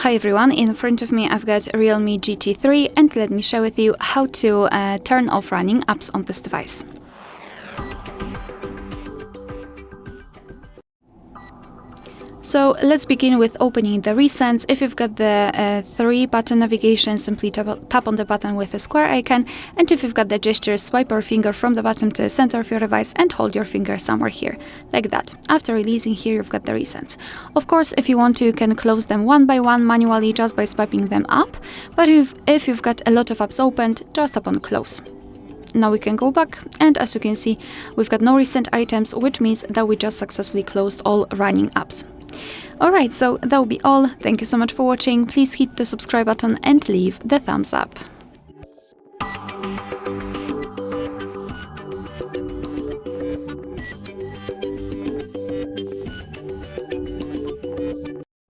Hi everyone, in front of me I've got REALME GT3 and let me share with you how to turn off running apps on this device. So let's begin with opening the recents. If you've got the 3-button navigation, simply tap on the button with the square icon, and if you've got the gesture, swipe your finger from the bottom to the center of your device and hold your finger somewhere here, like that. After releasing here, you've got the recents. Of course, if you want to, you can close them one by one manually just by swiping them up, but if you've got a lot of apps opened, just tap on close. Now we can go back, and as you can see, we've got no recent items, which means that we just successfully closed all running apps. Alright, so that will be all. Thank you so much for watching. Please hit the subscribe button and leave the thumbs up.